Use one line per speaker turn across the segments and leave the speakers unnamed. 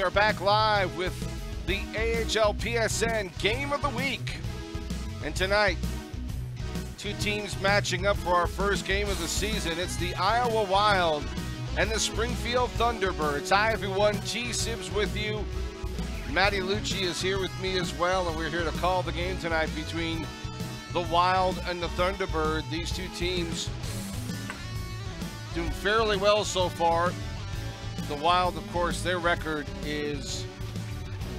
We are back live with the AHLPSN Game of the Week. And tonight, two teams matching up for our first game of the season. It's the Iowa Wild and the Springfield Thunderbirds. Hi, everyone. TSibs with you. Matty Lucci is here with me as well, and we're here to call the game tonight between the Wild and the Thunderbird. These two teams doing fairly well so far. The Wild, of course, their record is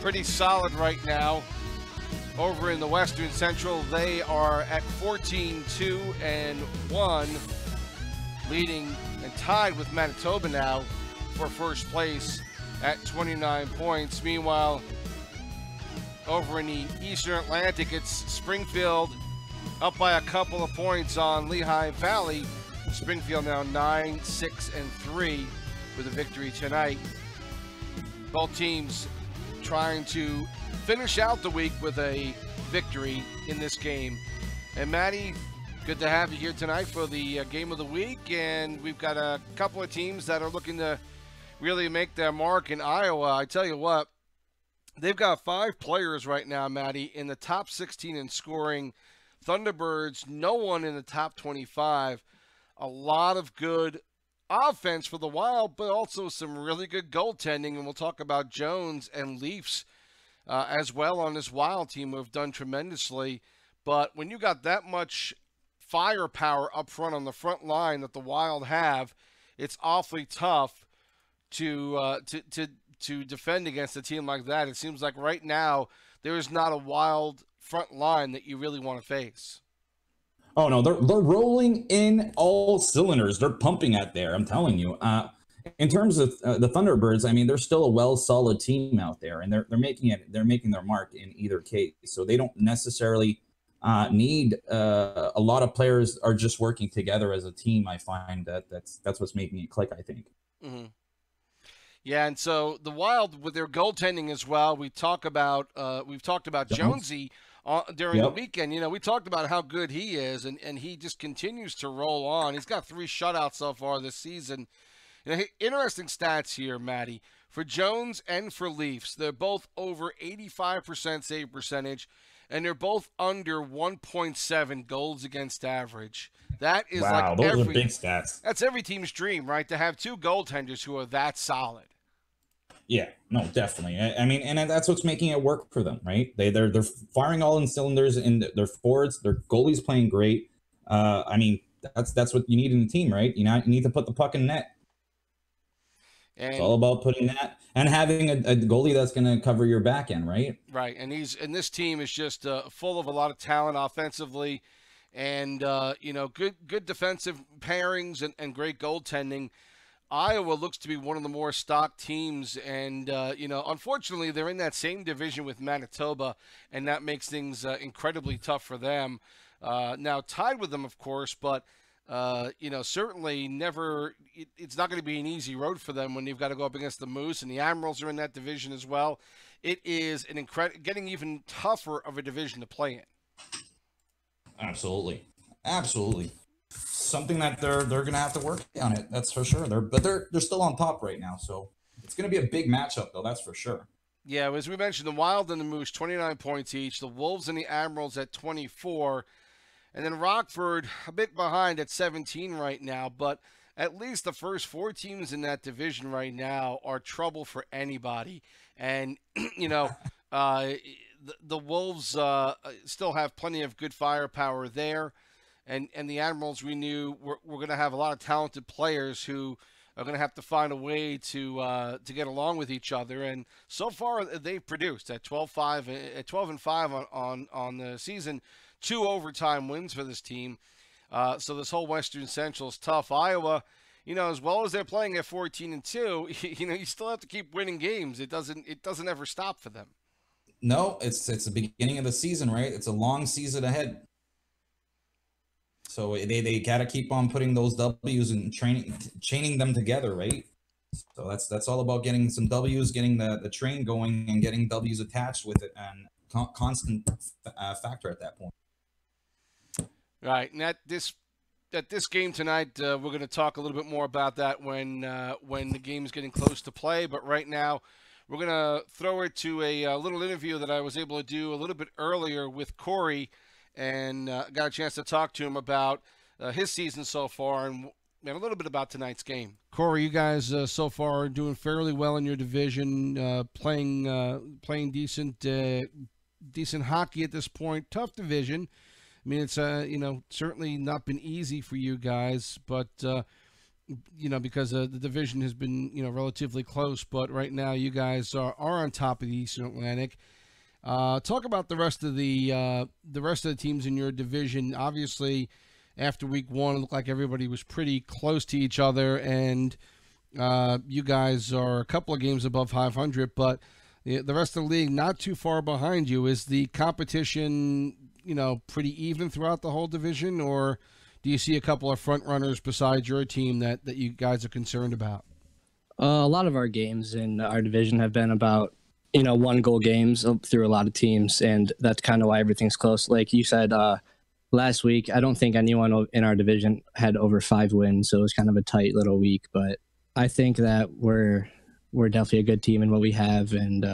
pretty solid right now. Over in the Western Central, they are at 14-2-1, leading and tied with Manitoba now for first place at 29 points. Meanwhile, over in the Eastern Atlantic, it's Springfield up by a couple of points on Lehigh Valley. Springfield now 9-6-3 with a victory tonight. Both teams trying to finish out the week with a victory in this game. And Matty, good to have you here tonight for the Game of the Week. And we've got a couple of teams that are looking to really make their mark in Iowa. I tell you what, they've got 5 players right now, Matty, in the top 16 in scoring. Thunderbirds, no one in the top 25. A lot of good offense for the Wild, but also some really good goaltending. And we'll talk about Jones and Leafs as well on this Wild team who have done tremendously. But when you got that much firepower up front on the front line that the Wild have, it's awfully tough to defend against a team like that. It seems like right now there is not a Wild front line that you really want to face.
Oh, no, they're rolling in all cylinders. They're pumping at there, I'm telling you. In terms of the Thunderbirds, I mean, they're still a solid team out there, and they're making their mark in either case. So they don't necessarily need a lot of players are just working together as a team. I find that's what's making it click, I think.
Mm-hmm. Yeah, and so the Wild with their goaltending as well. We've talked about Jonesy during the weekend. You know, we talked about how good he is, and he just continues to roll on. He's got 3 shutouts so far this season. You know, interesting stats here, Matty. For Jones and for Leafs, they're both over 85% save percentage, and they're both under 1.7 goals against average. That is
those are big stats.
That's every team's dream, right? To have 2 goaltenders who are that solid.
Yeah, no, definitely. I mean, and that's what's making it work for them, right? They're firing all in cylinders, and their forwards, their goalie's playing great. I mean, that's what you need in a team, right? You need to put the puck in net. And it's all about putting that and having a goalie that's going to cover your back end, right?
Right, and this team is just full of a lot of talent offensively, and good defensive pairings and great goaltending. Iowa looks to be one of the more stocked teams, and unfortunately, they're in that same division with Manitoba, and that makes things incredibly tough for them. Now tied with them, of course, but certainly never. It's not going to be an easy road for them when you've got to go up against the Moose, and the Admirals are in that division as well. It is getting even tougher of a division to play in.
Absolutely. Something that they're going to have to work on it. That's for sure. They're still on top right now, so it's going to be a big matchup, though. That's for sure.
Yeah, as we mentioned, the Wild and the Moose 29 points each. The Wolves and the Admirals at 24. And then Rockford a bit behind at 17 right now, but at least the first 4 teams in that division right now are trouble for anybody. And, the Wolves still have plenty of good firepower there. And the Admirals, we knew we're going to have a lot of talented players who are going to have to find a way to get along with each other. And so far, they've produced at 12-5 on the season. 2 overtime wins for this team. So this whole Western Central is tough. Iowa, as well as they're playing at 14-2, you still have to keep winning games. It doesn't ever stop for them.
No, it's the beginning of the season, right? It's a long season ahead. So they got to keep on putting those W's and chaining them together, right? So that's all about getting some W's, getting the train going, and getting W's attached with it, and constant factor at that point.
Right, and at this game tonight, we're going to talk a little bit more about that when the game's getting close to play. But right now, We're going to throw it to a little interview that I was able to do a little bit earlier with Corey, and got a chance to talk to him about his season so far and a little bit about tonight's game. Corey, you guys so far are doing fairly well in your division, playing decent hockey at this point. Tough division. I mean, it's certainly not been easy for you guys, but because the division has been relatively close. But right now, you guys are on top of the Eastern Atlantic. Talk about the rest of the teams in your division. Obviously, after week one, it looked like everybody was pretty close to each other, and you guys are a couple of games above 500, but the rest of the league not too far behind you. Is the competition, pretty even throughout the whole division, or do you see a couple of front runners besides your team that you guys are concerned about?
A lot of our games in our division have been about, 1-goal games through a lot of teams, and that's kind of why everything's close. Like you said, last week, I don't think anyone in our division had over 5 wins, so it was kind of a tight little week. But I think that we're definitely a good team in what we have, and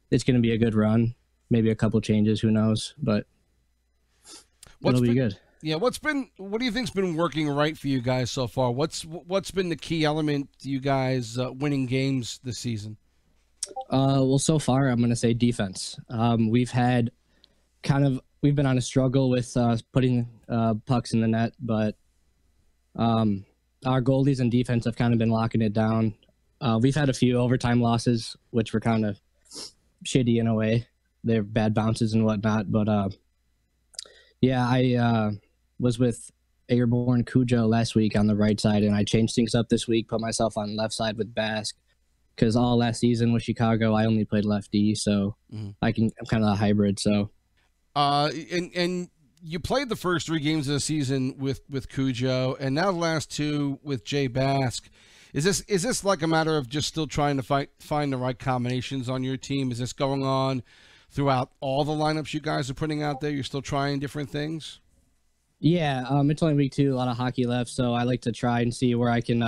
it's going to be a good run. Maybe a couple changes, who knows? But it'll be good.
Yeah, what do you think's been working right for you guys so far? What's been the key element to you guys winning games this season?
Well, so far, I'm going to say defense. We've been on a struggle with putting pucks in the net, but our goalies and defense have kind of been locking it down. We've had a few overtime losses, which were kind of shitty in a way. They're bad bounces and whatnot, but I was with Airborne Cujo last week on the right side, and I changed things up this week, put myself on left side with Basque, because all last season with Chicago, I only played lefty, so I'm kind of a hybrid. So,
and you played the first 3 games of the season with Cujo, and now the last 2 with Jay Basque. Is this like a matter of just still trying to find the right combinations on your team? Is this going on throughout all the lineups you guys are putting out there? You're still trying different things?
Yeah, it's only week 2, a lot of hockey left, so I like to try and see where I can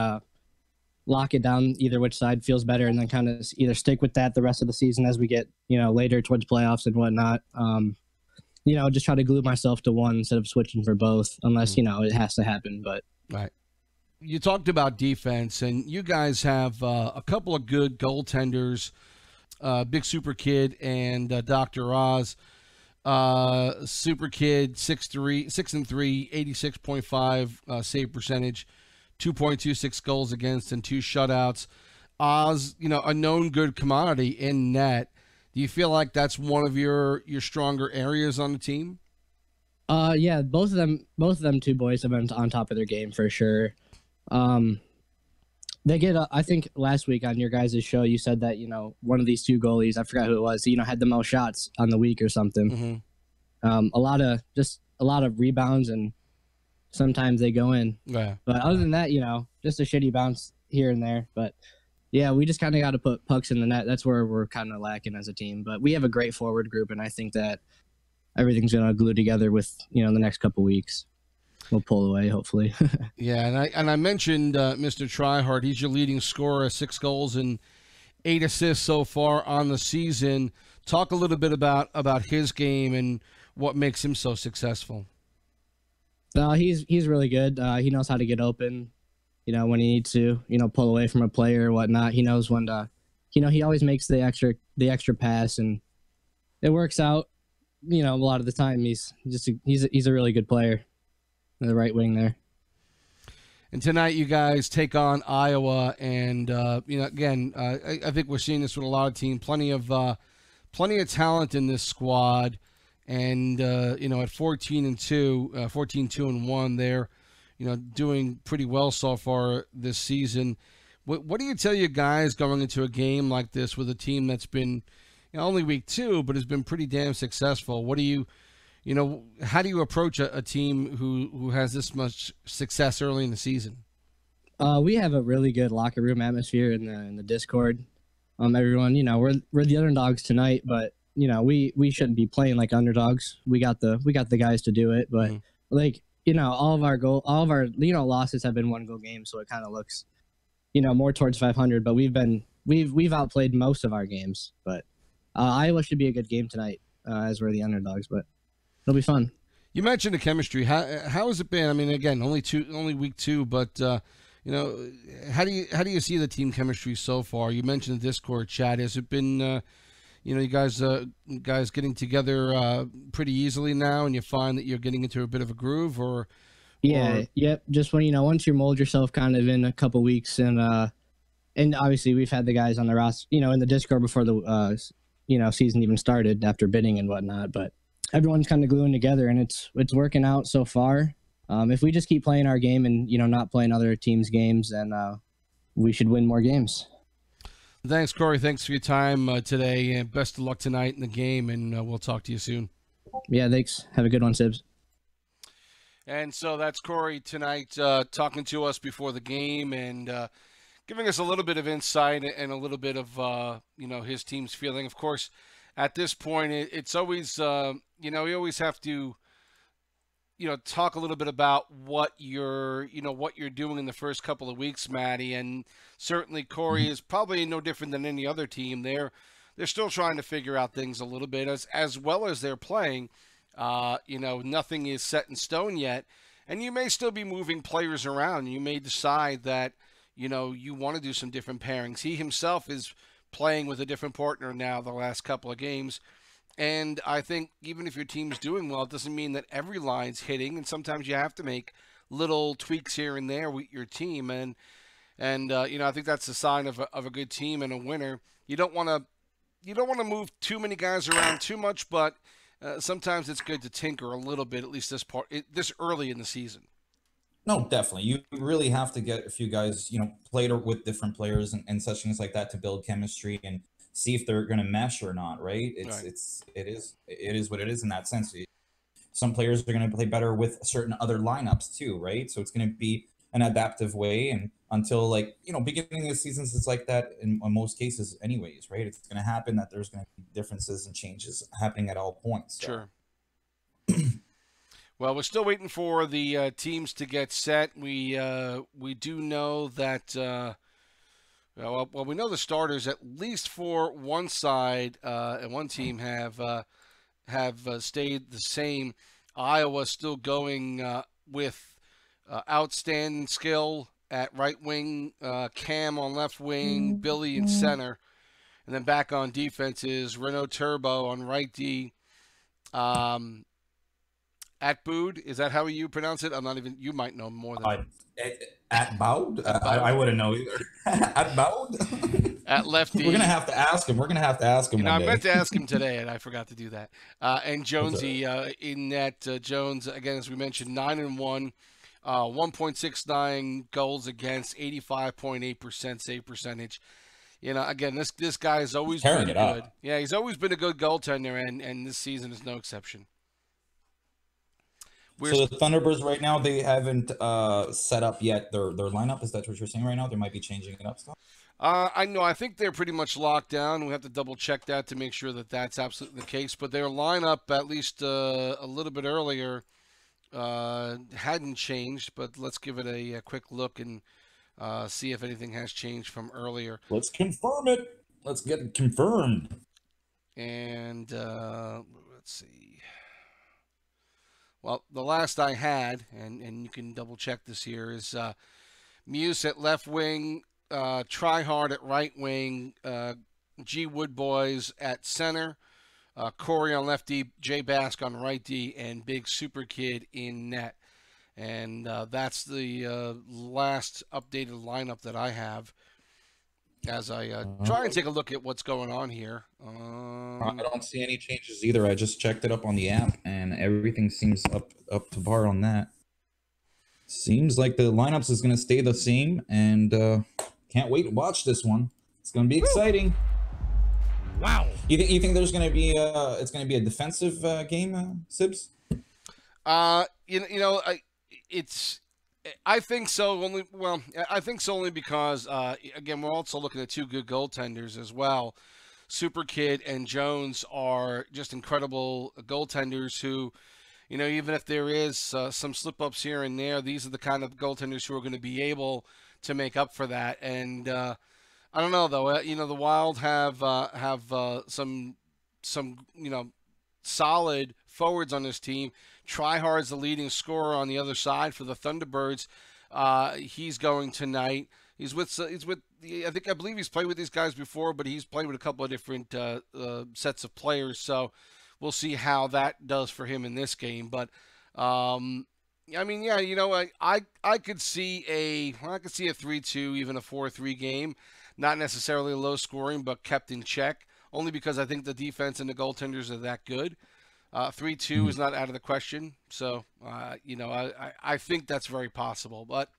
lock it down, either which side feels better, and then kind of either stick with that the rest of the season as we get, later towards playoffs and whatnot. Just try to glue myself to one instead of switching for both, unless, it has to happen. But
right. You talked about defense, and you guys have a couple of good goaltenders, Big Super Kid and Dr. Oz. Super Kid, 6'3", 86.5 save percentage, 2.26 goals against, and 2 shutouts. Oz, a known good commodity in net. Do you feel like that's one of your stronger areas on the team?
Yeah, both of them 2 boys have been on top of their game for sure. They get, I think last week on your guys' show, you said that, one of these 2 goalies, I forgot who it was, had the most shots on the week or something. A lot of rebounds, and sometimes they go in.
Yeah.
But other than that, just a shitty bounce here and there. But yeah, we just kind of got to put pucks in the net. That's where we're kind of lacking as a team. But we have a great forward group, and I think that everything's going to glue together with, the next couple weeks. We'll pull away, hopefully.
Yeah, and I mentioned Mr. Tryhard. He's your leading scorer, 6 goals and 8 assists so far on the season. Talk a little bit about his game and what makes him so successful.
He's really good. He knows how to get open, when he needs to, pull away from a player or whatnot. He knows when to, he always makes the extra pass, and it works out. A lot of the time he's a really good player. The right wing there.
And tonight you guys take on Iowa, and again, I think we're seeing this with a lot of teams. Plenty of talent in this squad, and at 14-2, 14-2-1, they're doing pretty well so far this season. What do you tell your guys going into a game like this with a team that's been only week 2, but has been pretty damn successful? What do you? How do you approach a team who has this much success early in the season?
We have a really good locker room atmosphere in the Discord. Everyone, we're the underdogs tonight, but we shouldn't be playing like underdogs. We got the guys to do it, but all of our losses have been 1-goal games, so it kind of looks more towards 500. But we've been we've outplayed most of our games, but Iowa should be a good game tonight, as we're the underdogs. But it'll be fun.
You mentioned the chemistry. How has it been? I mean, again, only week 2, but you know, how do you see the team chemistry so far? You mentioned the Discord chat. Has it been you know, you guys getting together pretty easily now, and you find that you're getting into a bit of a groove, or?
Yep. Just when once you mold yourself kind of in a couple weeks, and obviously we've had the guys on the roster, in the Discord before the season even started after bidding and whatnot, but everyone's kind of gluing together, and it's working out so far. If we just keep playing our game and not playing other teams' games, then we should win more games.
Thanks, Corey. Thanks for your time today, and best of luck tonight in the game. And we'll talk to you soon.
Yeah, thanks. Have a good one, Sibs.
And so that's Corey tonight, talking to us before the game and giving us a little bit of insight and a little bit of his team's feeling. Of course, at this point, it's always we always have to talk a little bit about what you're doing in the first couple of weeks, Matty. And certainly Corey is probably no different than any other team. They're still trying to figure out things a little bit as well as they're playing. Nothing is set in stone yet, and you may still be moving players around. You may decide that you want to do some different pairings. He himself is playing with a different partner now the last couple of games. And I think even if your team's doing well, it doesn't mean that every line's hitting, and sometimes you have to make little tweaks here and there with your team. And I think that's a sign of a good team and a winner. You don't want to move too many guys around too much, but sometimes it's good to tinker a little bit, at least this early in the season.
No, definitely. You really have to get a few guys, played with different players and such things like that to build chemistry and see if they're going to mesh or not, right? It is what it is in that sense. Some players are going to play better with certain other lineups too, right? So it's going to be an adaptive way, and until beginning of seasons, it's like that in most cases anyways, right? It's going to happen that there's going to be differences and changes happening at all points. So.
Sure. Well, we're still waiting for the teams to get set. We do know that we know the starters, at least for one side and one team, have stayed the same. Iowa still going with outstanding skill at right wing, Cam on left wing, Billy in center, and then back on defense is Renault Turbo on right D. Atboud, is that how you pronounce it? I'm not even. You might know more than
Atboud. I wouldn't know either. Atboud.
At lefty.
We're gonna have to ask him.
I meant to ask him today, and I forgot to do that. And Jonesy in that Jones again, as we mentioned, 9-1, 1.69 goals against, 85.8% save percentage. Again, this guy has always been good. Yeah, he's always been a good goaltender, and this season is no exception.
So the Thunderbirds right now, they haven't set up yet their lineup. Is that what you're saying right now? They might be changing it up still?
I know. I think they're pretty much locked down. We have to double check that to make sure that that's absolutely the case. But their lineup, at least a little bit earlier, hadn't changed. But let's give it a quick look and see if anything has changed from earlier.
Let's confirm it. Let's get it confirmed.
And let's see. Well, the last I had, and you can double check this here, is Muse at left wing, Tryhard at right wing, G Woodboys at center, Corey on left D, Jay Bask on right D, and Big Super Kid in net. And that's the last updated lineup that I have as I try and take a look at what's going on here.
I don't see any changes either. I just checked it up on the app, and everything seems up to par on that. Seems like the lineups is going to stay the same, and can't wait to watch this one. It's going to be exciting.
Wow!
You think there's going to be it's going to be a defensive game, Sibs?
I think so. I think so only because again, we're also looking at two good goaltenders as well. Super Kid and Jones are just incredible goaltenders who, even if there is some slip-ups here and there, these are the kind of goaltenders who are going to be able to make up for that. And I don't know though. The Wild have some solid forwards on this team. Tryhard's the leading scorer on the other side for the Thunderbirds. He's going tonight. He's with I believe he's played with these guys before, but he's played with a couple of different sets of players. So we'll see how that does for him in this game. But I mean, yeah, I could see a 3-2, even a 4-3 game. Not necessarily low scoring, but kept in check. Only because I think the defense and the goaltenders are that good. 3-2 is not out of the question. So, I think that's very possible. But,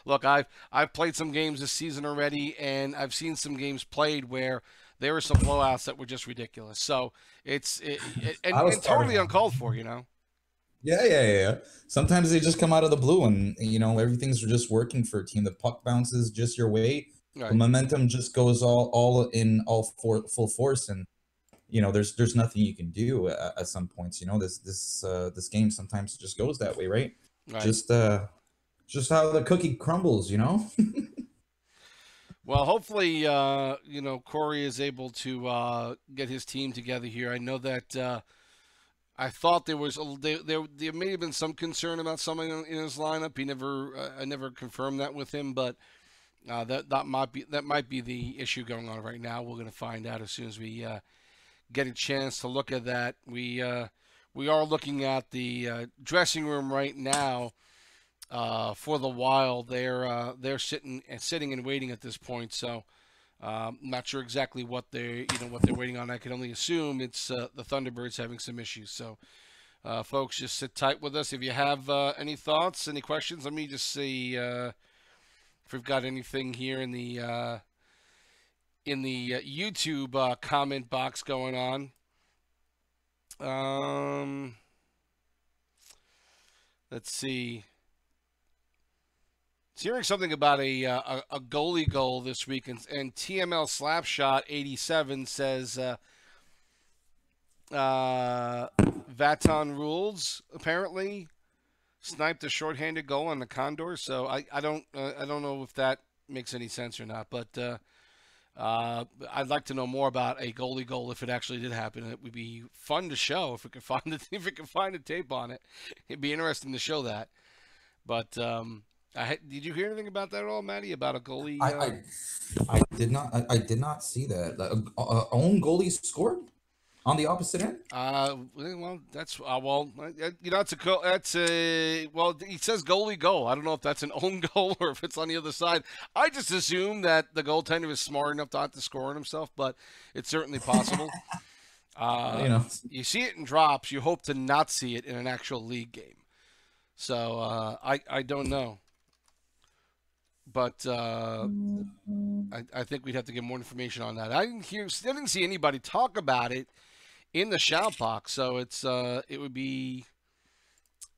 look, I've played some games this season already, and I've seen some games played where there were some blowouts that were just ridiculous. So it's totally uncalled for,
Yeah. Sometimes they just come out of the blue, and everything's just working for a team. The puck bounces just your way.
Right.
The momentum just goes all full force, and there's nothing you can do at some points. This game sometimes just goes that way, right? Just how the cookie crumbles,
Well, hopefully, Corey is able to get his team together here. I know that I thought there may have been some concern about something in his lineup. I never confirmed that with him, but that might be the issue going on right now. We're going to find out as soon as we get a chance to look at that. We are looking at the dressing room right now for the Wild. They're sitting and waiting at this point. So I'm not sure exactly what they're waiting on. I can only assume it's the Thunderbirds having some issues. So folks, just sit tight with us. If you have any thoughts, any questions, let me just see if we've got anything here in the YouTube comment box going on. Let's see. It's hearing something about a goalie goal this week, and TML Slapshot 87 says Vaton rules apparently sniped a shorthanded goal on the Condors. So I don't know if that makes any sense or not, but I'd like to know more about a goalie goal if it actually did happen. It would be fun to show if we could find a tape on it. It'd be interesting to show that. But did you hear anything about that at all, Matty? About a goalie?
I did not. I did not see that. Own goalie scored on the opposite end.
Well, that's that's he says goalie goal. I don't know if that's an own goal or if it's on the other side. I just assume that the goaltender is smart enough not to score on himself, but it's certainly possible. You see it in drops. You hope to not see it in an actual league game. So I don't know. But I think we'd have to get more information on that. I didn't see anybody talk about it in the shout box, so it would be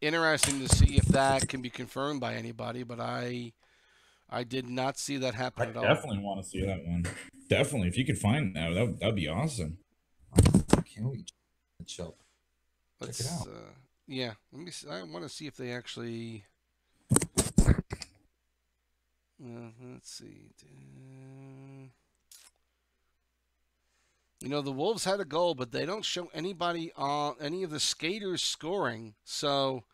interesting to see if that can be confirmed by anybody. But I did not see that happen at all.
I definitely want to see that one. Definitely, if you could find that'd be awesome. Can we check it out?
Yeah, let me see. I want to see if they actually. Let's see. The Wolves had a goal, but they don't show anybody on any of the skaters scoring. So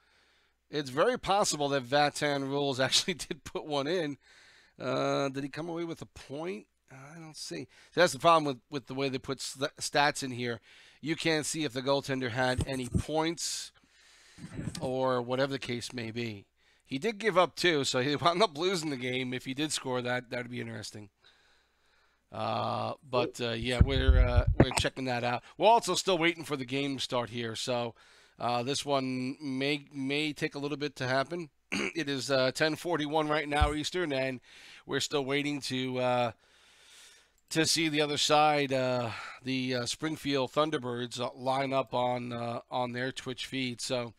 it's very possible that Vatan Rules actually did put one in. Did he come away with a point? I don't see. That's the problem with the way they put stats in here. You can't see if the goaltender had any points or whatever the case may be. He did give up 2, so he wound up losing the game. If he did score, that would be interesting. But we're checking that out. We're also still waiting for the game to start here, so this one may take a little bit to happen. It is 10:41 right now Eastern, and we're still waiting to see the other side, the Springfield Thunderbirds line up on their Twitch feed. So.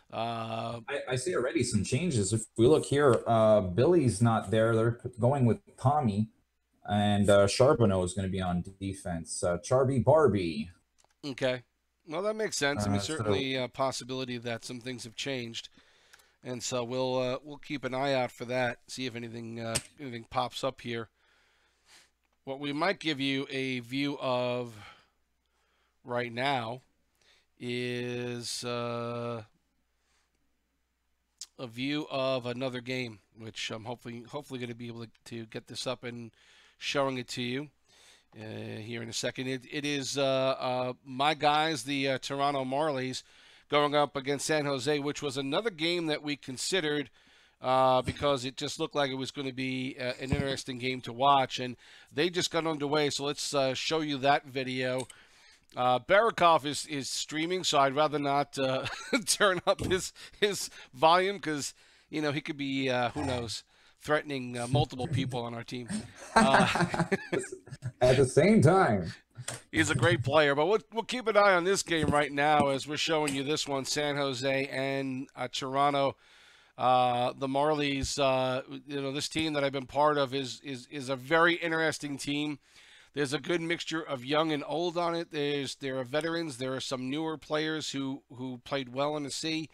I see already some changes. If we look here, Billy's not there. They're going with Tommy, and Charbonneau is going to be on defense. Charby Barbie.
Okay, well that makes sense. I mean, certainly a possibility that some things have changed, and so we'll keep an eye out for that. See if anything pops up here. what we might give you a view of right now is a view of another game, which I'm hopefully going to be able to get this up and showing it to you here in a second. It is my guys, the Toronto Marlies, going up against San Jose, which was another game that we considered because it just looked like it was going to be an interesting game to watch, and they just got underway. So let's show you that video. Barakov is streaming, so I'd rather not turn up his volume because, you know, he could be, who knows, threatening multiple people on our team.
At the same time.
He's a great player, but we'll keep an eye on this game right now as we're showing you this one, San Jose and Toronto. The Marlies, you know, this team that I've been part of is a very interesting team. There's a good mixture of young and old on it. There are veterans. There are some newer players who played well in the sea.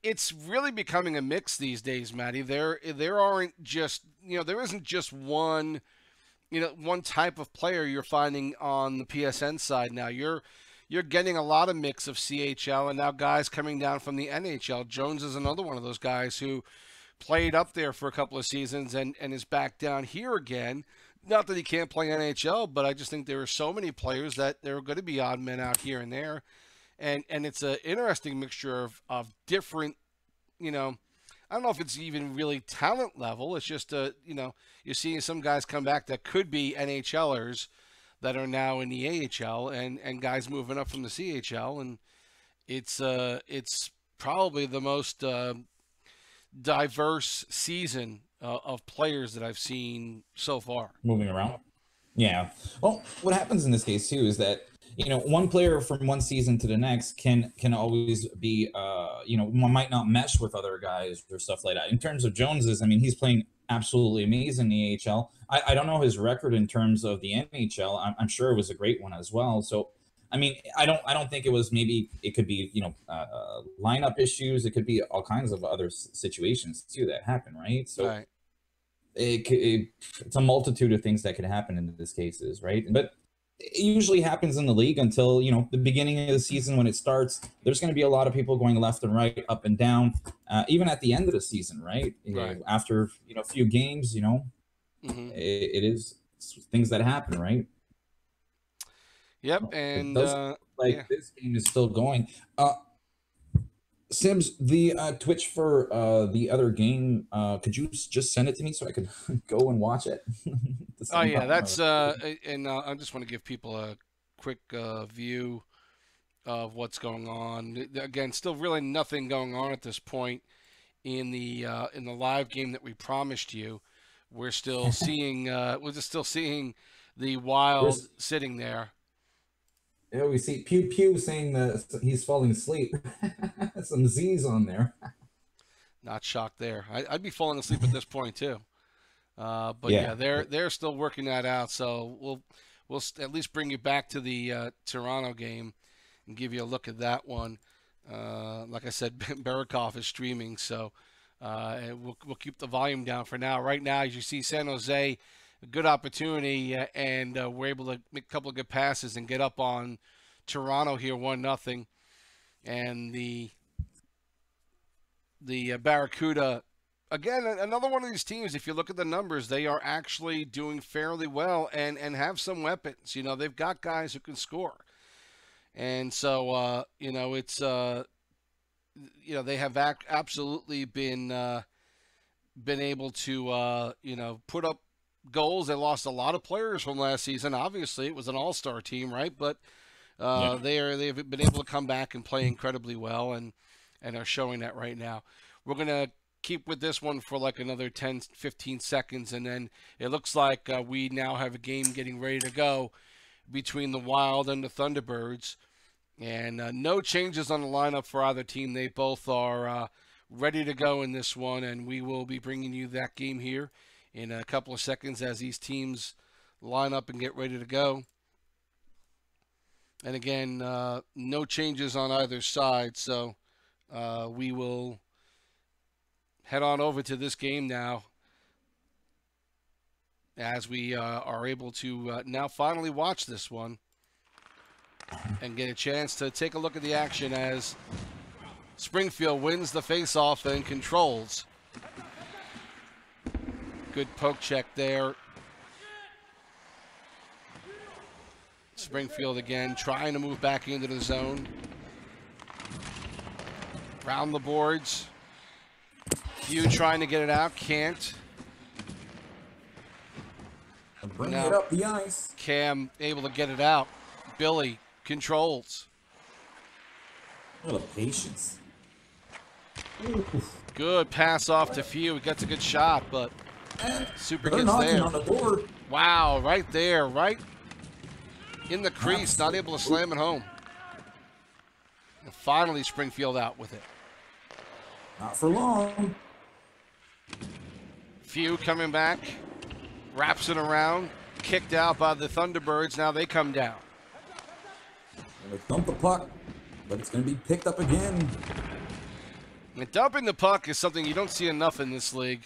It's really becoming a mix these days, Matty. There aren't just, you know, there isn't just one, you know, one type of player you're finding on the PSN side now. You're getting a lot of mix of CHL and now guys coming down from the NHL. Jones is another one of those guys who played up there for a couple of seasons and is back down here again. Not that he can't play NHL, but I just think there are so many players that there are going to be odd men out here and there. And it's an interesting mixture of different, you know, I don't know if it's even really talent level. It's just, you know, you're seeing some guys come back that could be NHLers that are now in the AHL and guys moving up from the CHL. And it's probably the most diverse season of players that I've seen so far.
Moving around. Yeah. Well, what happens in this case too is that, you know, one player from one season to the next can always be, you know, one might not mesh with other guys or stuff like that. In terms of Jones's, I mean, he's playing absolutely amazing in the AHL. I don't know his record in terms of the NHL. I'm sure it was a great one as well. So, I mean, I don't think it was, maybe it could be, you know, lineup issues. It could be all kinds of other situations too that happen, right? So
Right.
It's a multitude of things that could happen in these cases, right? But it usually happens in the league until, you know, the beginning of the season when it starts. There's going to be a lot of people going left and right, up and down, even at the end of the season, right?
Right.
After, you know, a few games, you know, it is things that happen, right?
Yep, and
like this game is still going. Sibs, the Twitch for the other game, could you just send it to me so I could go and watch it?
Oh yeah, that's and I just want to give people a quick view of what's going on. Again, still really nothing going on at this point in the live game that we promised you. We're still seeing the Wild sitting there.
Yeah, we see Pew Pew saying that he's falling asleep. Some Z's on there.
Not shocked there. I'd be falling asleep at this point too. But yeah, they're still working that out. So we'll at least bring you back to the Toronto game and give you a look at that one. Like I said, Barakov is streaming, so we'll keep the volume down for now. Right now, as you see, San Jose, a good opportunity, and we're able to make a couple of good passes and get up on Toronto here 1-0. And the Barracuda, again, another one of these teams, if you look at the numbers, they are actually doing fairly well and have some weapons. You know, they've got guys who can score. And so, you know, it's, you know, they have absolutely been able to, you know, put up goals. They lost a lot of players from last season. Obviously, it was an all-star team, right? But they've been able to come back and play incredibly well and are showing that right now. We're going to keep with this one for like another 10, 15 seconds, and then it looks like we now have a game getting ready to go between the Wild and the Thunderbirds. And no changes on the lineup for either team. They both are ready to go in this one, and we will be bringing you that game here in a couple of seconds as these teams line up and get ready to go. And again, no changes on either side, so we will head on over to this game now. as we are able to now finally watch this one and get a chance to take a look at the action as Springfield wins the faceoff and controls. Good poke check there. Springfield again trying to move back into the zone. Round the boards. Few trying to get it out, can't.
Bring it up the ice.
Cam able to get it out. Billy controls.
What a patience.
Good pass off to Few. He gets a good shot, but Super
They're
gets
knocking
there.
on the door.
Wow, right there, right in the crease, not able to slam it home. And finally, Springfield out with it.
Not for long.
Few coming back, wraps it around, kicked out by the Thunderbirds. Now they come down.
Gonna dump the puck, but it's gonna be picked up again.
And dumping the puck is something you don't see enough in this league.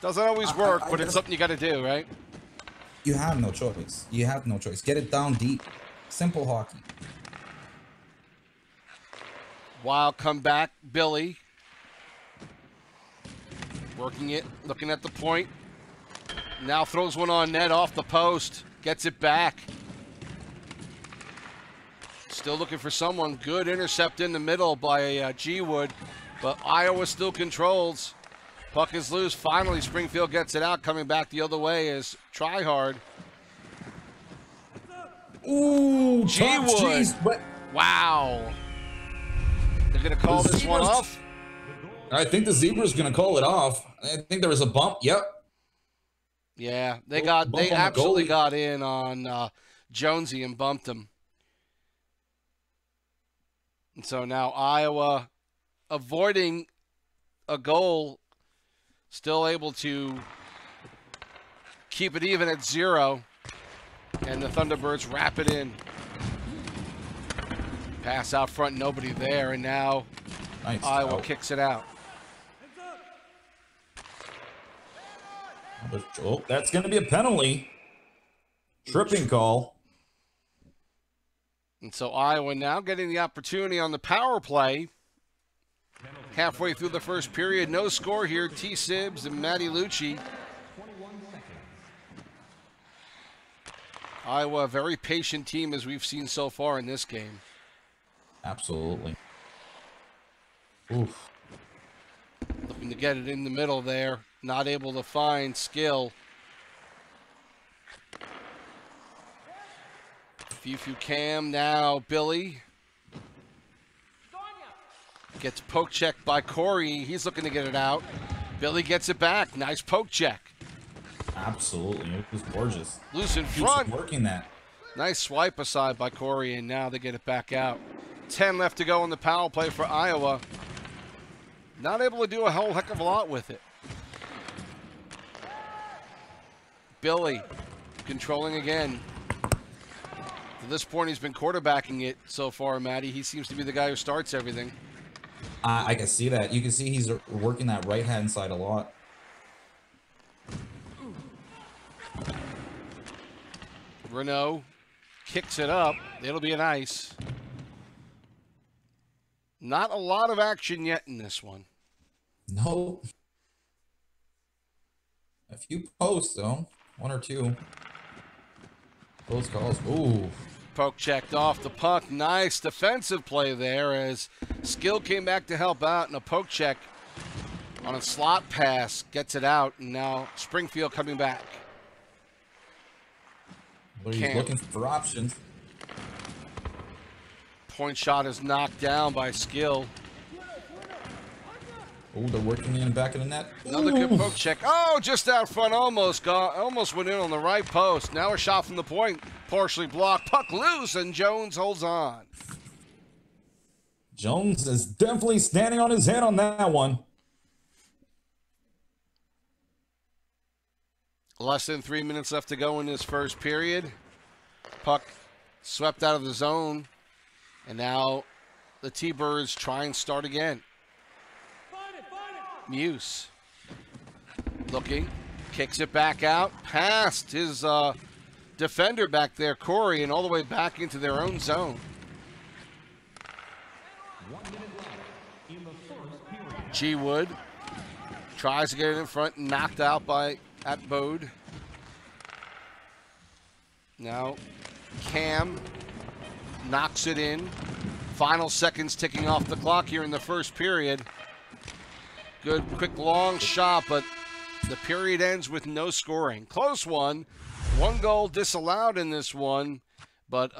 Doesn't always work, but it's something you got to do, right?
You have no choice. You have no choice. Get it down deep. Simple hockey.
Wild comeback, Billy. Working it, looking at the point. Now throws one on net off the post. Gets it back. Still looking for someone. Good intercept in the middle by G-Wood. But Iowa still controls. Puck is loose. Finally, Springfield gets it out. Coming back the other way is Tryhard.
Ooh,
G-Wood.
But
Wow. They're going to call this one off?
I think the Zebra's going to call it off. I think there was a bump. Yep.
Yeah, they
Bump on
absolutely
the goalie.
got in on Jonesy and bumped him. And so now Iowa avoiding a goal, still able to keep it even at 0. And the Thunderbirds wrap it in. Pass out front, nobody there, and now
Nice.
Iowa kicks it out.
Oh, that's going to be a penalty. Tripping call.
And so Iowa now getting the opportunity on the power play. Halfway through the first period, no score here. TSibs and Matty Lucci. Iowa, a very patient team as we've seen so far in this game.
Absolutely. Oof.
Looking to get it in the middle there. Not able to find skill. Few Cam now. Billy. Gets poke checked by Corey. He's looking to get it out. Billy gets it back. Nice poke check.
Absolutely. It was gorgeous.
Loose in
Keeps
front.
working that.
Nice swipe aside by Corey, and now they get it back out. 10 left to go on the power play for Iowa. Not able to do a whole heck of a lot with it. Billy controlling again. To this point, he's been quarterbacking it so far, Matty. He seems to be the guy who starts everything.
I can see that. You can see he's working that right-hand side a lot.
Renault kicks it up. It'll be an ice. Not a lot of action yet in this one.
No. A few posts, though. One or two. Close calls. Ooh.
Poke checked off the puck. Nice defensive play there as Skill came back to help out, and a poke check on a slot pass gets it out, and now Springfield coming back.
But he's looking for options.
Point shot is knocked down by Skill.
Oh, they're working in the back of the net.
Another good poke check. Oh, just out front, almost went in on the right post. Now a shot from the point, partially blocked. Puck loose, and Jones holds on.
Jones is definitely standing on his head on that one.
Less than 3 minutes left to go in this first period. Puck swept out of the zone, and now the T-Birds try and start again. Muse looking, Kicks it back out past his defender back there, Corey, and all the way back into their own zone. G. Wood tries to get it in front, knocked out by Bode. Now Cam knocks it in. Final seconds ticking off the clock here in the first period. Good, quick, long shot, but the period ends with no scoring. Close one. One goal disallowed in this one, but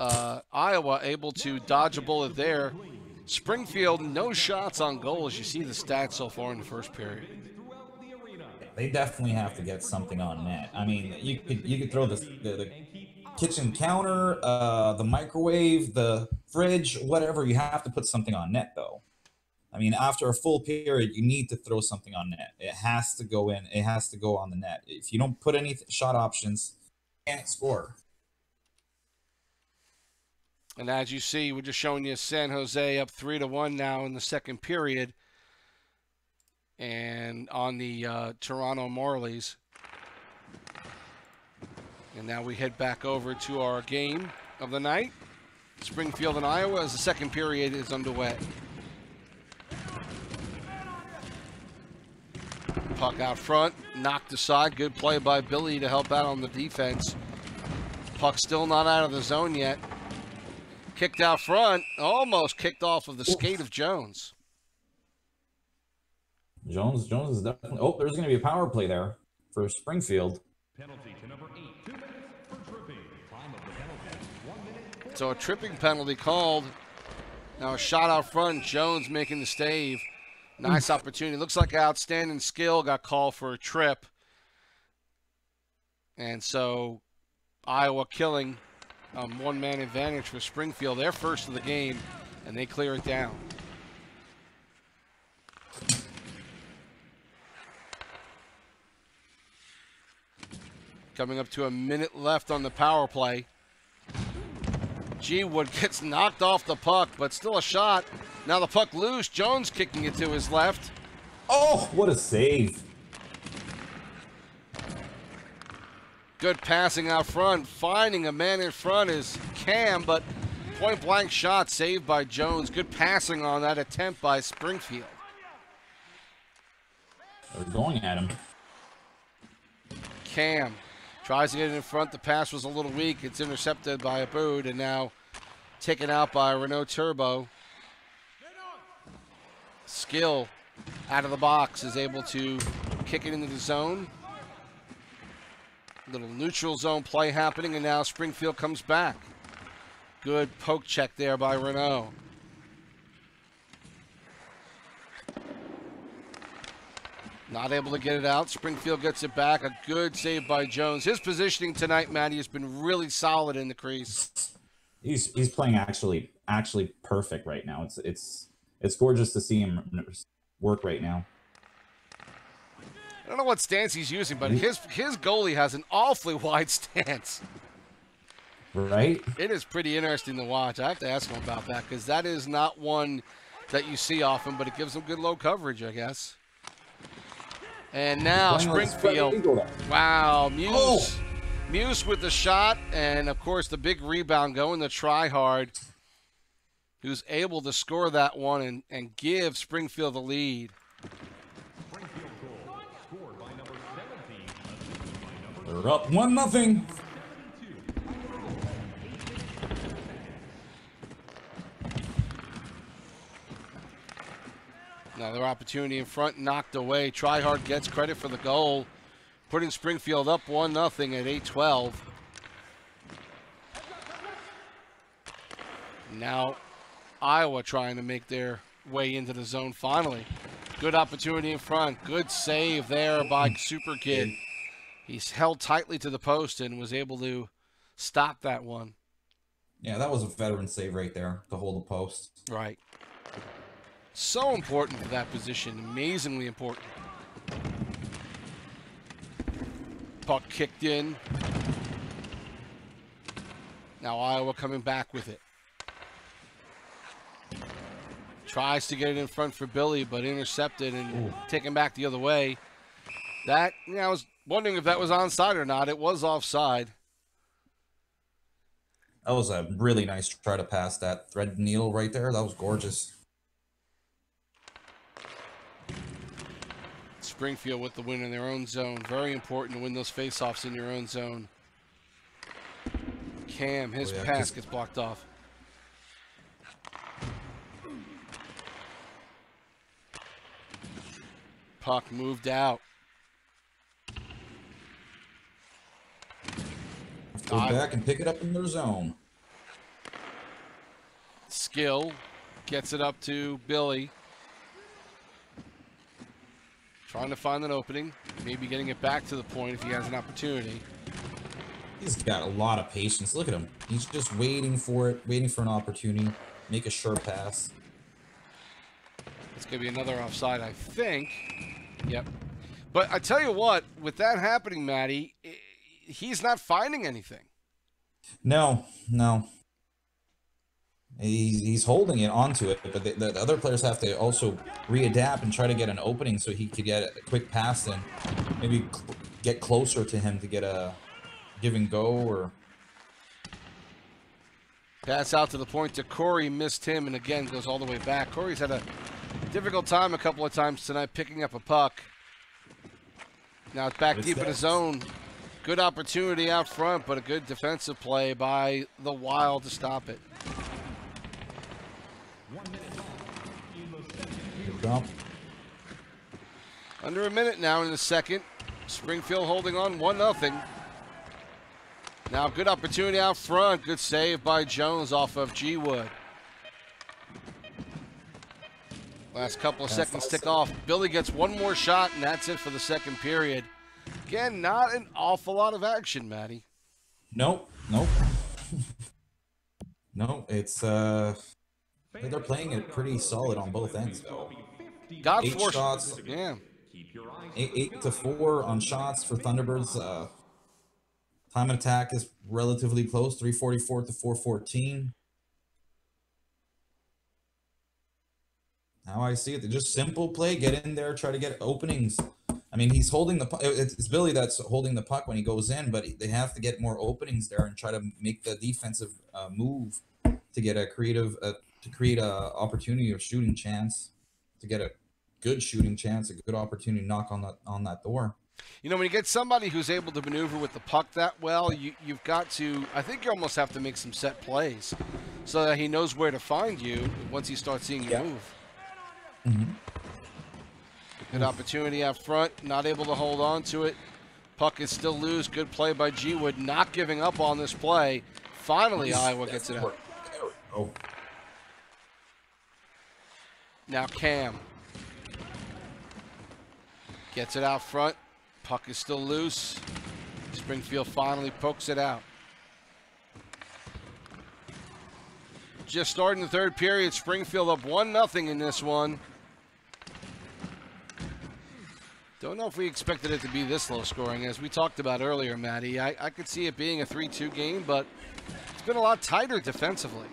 Iowa able to dodge a bullet there. Springfield, no shots on goal, as you see the stats so far in the first period.
They definitely have to get something on net. I mean, you could throw the kitchen counter, the microwave, the fridge, whatever. You have to put something on net, though. I mean, after a full period, you need to throw something on net. It has to go in. It has to go on the net. If you don't put any shot options, you can't score.
And as you see, we're just showing you San Jose up 3-1 now in the second period. And on the Toronto Marlies. And now we head back over to our game of the night. Springfield and Iowa as the second period is underway. Puck out front, knocked aside. Good play by Billy to help out on the defense. Puck still not out of the zone yet. Kicked out front, almost kicked off of the skate of Jones.
Jones is definitely. Oh, there's going to be a power play there for Springfield.
Penalty to number 8. 2 minutes for tripping. Time of the penalty, 1 minute.
So a tripping penalty called. Now a shot out front. Jones making the stave. Nice opportunity. Looks like outstanding skill got called for a trip. And so Iowa killing one-man advantage for Springfield. They're first of the game, and they clear it down. Coming up to a minute left on the power play. G. Wood gets knocked off the puck, but still a shot. Now the puck loose. Jones kicking it to his left.
Oh, what a save.
Good passing out front. Finding a man in front is Cam, but point-blank shot saved by Jones. Good passing on that attempt by Springfield.
They're going at him.
Cam tries to get it in front. The pass was a little weak. It's intercepted by Abood and now taken out by Renault Turbo. Skill out of the box is able to kick it into the zone. Little neutral zone play happening, and now Springfield comes back. Good poke check there by Renault. Not able to get it out. Springfield gets it back. A good save by Jones. His positioning tonight, Matty, has been really solid in the crease.
He's playing actually perfect right now. It's gorgeous to see him work right now.
I don't know what stance he's using, but his goalie has an awfully wide stance.
Right?
It is pretty interesting to watch. I have to ask him about that because that is not one that you see often, but it gives him good low coverage, I guess. And now Springfield. Wow, Muse. Oh. Muse with the shot, and of course the big rebound going to try hard, who's able to score that one and give Springfield the lead.
They're up 1-0.
Another opportunity in front, knocked away. Tryhard gets credit for the goal, putting Springfield up 1-0 at 8:12. Now Iowa trying to make their way into the zone finally. Good opportunity in front. Good save there by Super Kid. He's held tightly to the post and was able to stop that one.
Yeah, that was a veteran save right there to hold the post.
Right. So important for that position. Amazingly important. Puck kicked in. Now Iowa coming back with it. Tries to get it in front for Billy, but intercepted and taken back the other way. That Wondering if that was onside or not. It was offside.
That was a really nice try to pass that thread needle right there. That was gorgeous.
Springfield with the win in their own zone. Very important to win those faceoffs in your own zone. Cam, his pass gets blocked off. Puck moved out.
Go back and pick it up in their zone.
Skill gets it up to Billy. Trying to find an opening. Maybe getting it back to the point if he has an opportunity.
He's got a lot of patience. Look at him. He's just waiting for it, waiting for an opportunity. Make a sure pass.
It's going to be another offside, I think. Yep. But I tell you what, with that happening, Matty, he's not finding anything.
No. He's holding it onto it, but the other players have to also readapt and try to get an opening so he could get a quick pass and maybe get closer to him to get a give and go or...
Pass out to the point to Corey, missed him, and again goes all the way back. Corey's had a difficult time a couple of times tonight picking up a puck. Now it's back deep in his zone. Good opportunity out front, but a good defensive play by the Wild to stop it. Under a minute now in the second. Springfield holding on 1-0. Now good opportunity out front. Good save by Jones off of G. Wood. Last couple of seconds tick off. Billy gets one more shot, and that's it for the second period. Again, not an awful lot of action, Matty.
Nope. No, it's they're playing it pretty solid on both ends though.
Got
8
4
shots.
Yeah.
8-4 on shots for Thunderbirds. Time of attack is relatively close, 344 to 414. How I see it, just simple play, get in there, try to get openings. I mean, he's holding the puck. It's Billy that's holding the puck when he goes in, but they have to get more openings there and try to make the defensive move to get a creative, to create a opportunity or shooting chance, to get a good shooting chance, a good opportunity to knock on that door.
You know, when you get somebody who's able to maneuver with the puck that well, you've got to, I think you almost have to make some set plays so that he knows where to find you once he starts seeing you move.
Mm-hmm.
Good opportunity out front, not able to hold on to it. Puck is still loose. Good play by G. Wood, not giving up on this play. Finally, Iowa gets it out.
Oh.
Now Cam gets it out front. Puck is still loose. Springfield finally pokes it out. Just starting the third period, Springfield up 1-0 in this one. Don't know if we expected it to be this low scoring. As we talked about earlier, Matty, I could see it being a 3-2 game, but it's been a lot tighter defensively.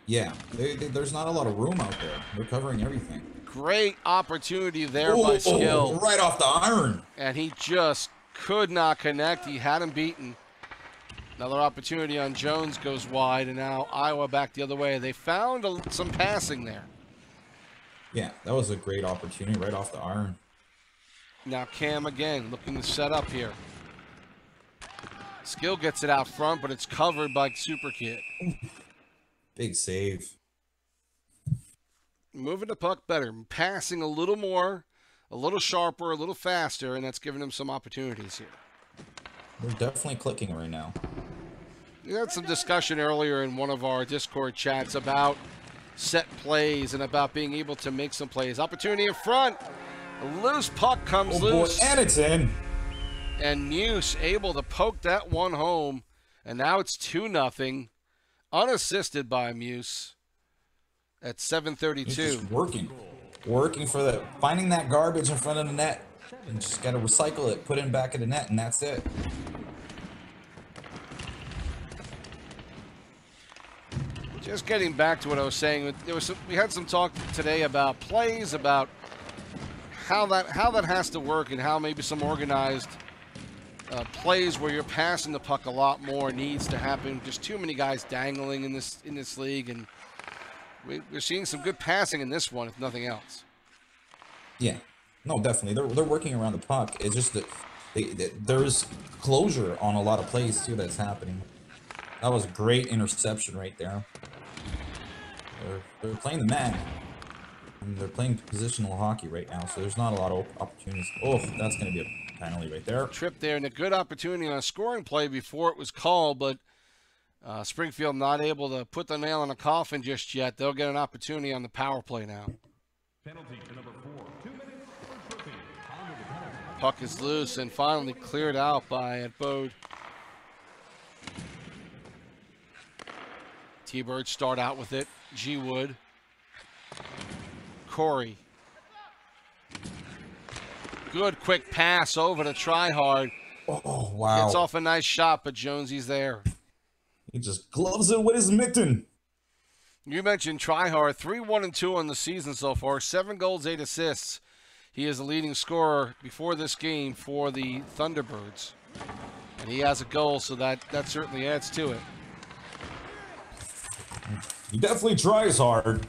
Yeah, there's not a lot of room out there. They're covering everything.
Great opportunity there by Skill.
Right off the iron.
And he just could not connect. He had him beaten. Another opportunity on Jones goes wide, and now Iowa back the other way. They found some passing there.
Yeah, that was a great opportunity right off the iron.
Now Cam again looking to set up here. Skill gets it out front, but it's covered by Super Kid.
Big save.
Moving the puck better, passing a little more, a little sharper, a little faster, and that's giving him some opportunities here.
They're definitely clicking right now.
We had some discussion earlier in one of our Discord chats about set plays and about being able to make some plays. Opportunity in front. A loose puck comes loose.
Boy, and it's in.
And Muse able to poke that one home. And now it's 2-0. Unassisted by Muse at 7:32.
He's just working for the finding that garbage in front of the net, and just got to recycle it, put it back in the net, and that's it.
Just getting back to what I was saying, we had some talk today about plays, about how that has to work, and how maybe some organized plays where you're passing the puck a lot more needs to happen. Just too many guys dangling in this league, and we're seeing some good passing in this one, if nothing else.
Yeah, no, definitely. They're working around the puck. It's just that there's closure on a lot of plays too that's happening. That was a great interception right there. They're playing the man. And they're playing positional hockey right now, so there's not a lot of opportunities. Oh, that's going to be a penalty right there.
Trip there, and a good opportunity on a scoring play before it was called, but Springfield not able to put the nail in the coffin just yet. They'll get an opportunity on the power play now.
Penalty to number 4. 2 minutes for tripping. Time of the penalty.
Puck is loose and finally cleared out by Bode. T-Birds start out with it. G. Wood. Corey. Good quick pass over to Tryhard.
Oh, wow.
Gets off a nice shot, but Jonesy's there.
He just gloves it with his mitten.
You mentioned Tryhard, 3-1-2 on the season so far, 7 goals, 8 assists. He is the leading scorer before this game for the Thunderbirds. And he has a goal, so that certainly adds to it.
He definitely tries hard.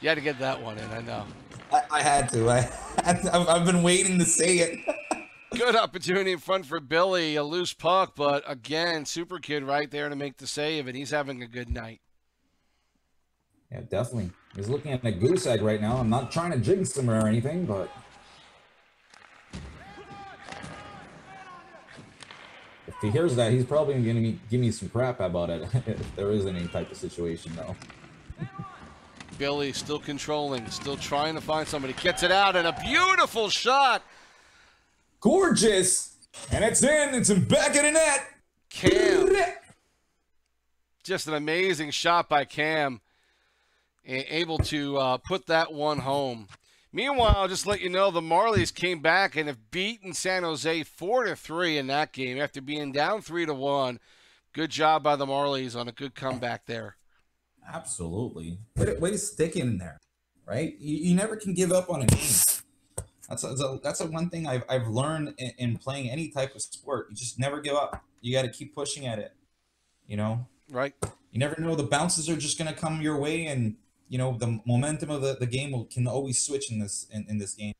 You had to get that one in, I know.
I had to. I've been waiting to say it.
Good opportunity in front for Billy, a loose puck, but again, Super Kid right there to make the save, and he's having a good night.
Yeah, definitely. He's looking at a goose egg right now. I'm not trying to jinx him or anything, but if he hears that, he's probably going to give me some crap about it if there is any type of situation, though.
Billy still controlling, still trying to find somebody. Gets it out, and a beautiful shot.
Gorgeous. And it's in. It's in back of the net.
Cam. Just an amazing shot by Cam. Able to put that one home. Meanwhile, just let you know, the Marlies came back and have beaten San Jose 4-3 in that game after being down 3-1. Good job by the Marlies on a good comeback there.
Absolutely. Way to stick in there, right? You never can give up on a game. That's a one thing I've learned in playing any type of sport. You just never give up. You got to keep pushing at it, you know?
Right.
You never know. The bounces are just going to come your way, and, you know, the momentum of the game can always switch in this game.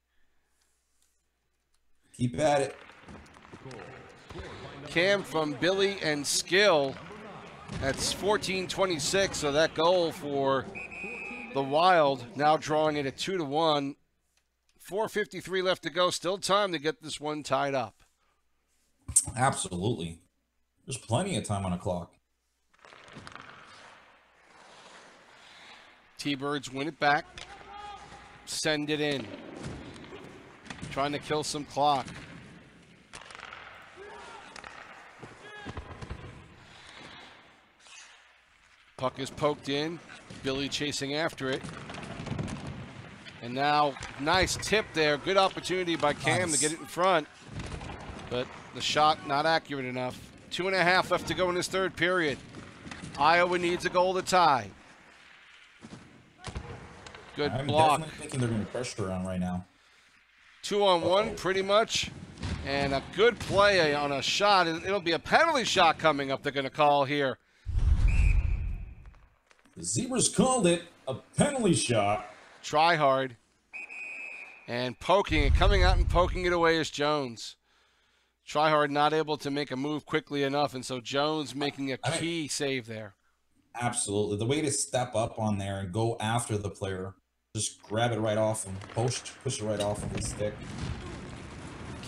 Keep at it.
Cam from Billy and Skill. That's 14-26, so that goal for the Wild now drawing it at 2-1. 4:53 left to go. Still time to get this one tied up.
Absolutely. There's plenty of time on the clock.
T-Birds win it back. Send it in. Trying to kill some clock. Puck is poked in. Billy chasing after it. And now, nice tip there. Good opportunity by Cam to get it in front. But the shot not accurate enough. 2.5 left to go in this third period. Iowa needs a goal to tie. Good block.
I'm definitely thinking they're going to pressure around right now.
2-on-1 pretty much. And a good play on a shot. It'll be a penalty shot coming up they're going to call here.
The Zebras called it a penalty shot.
Try hard. And poking it, coming out and poking it away is Jones. Try hard not able to make a move quickly enough, and so Jones making a key save there.
Absolutely. The way to step up on there and go after the player, just grab it right off and push it right off of his stick.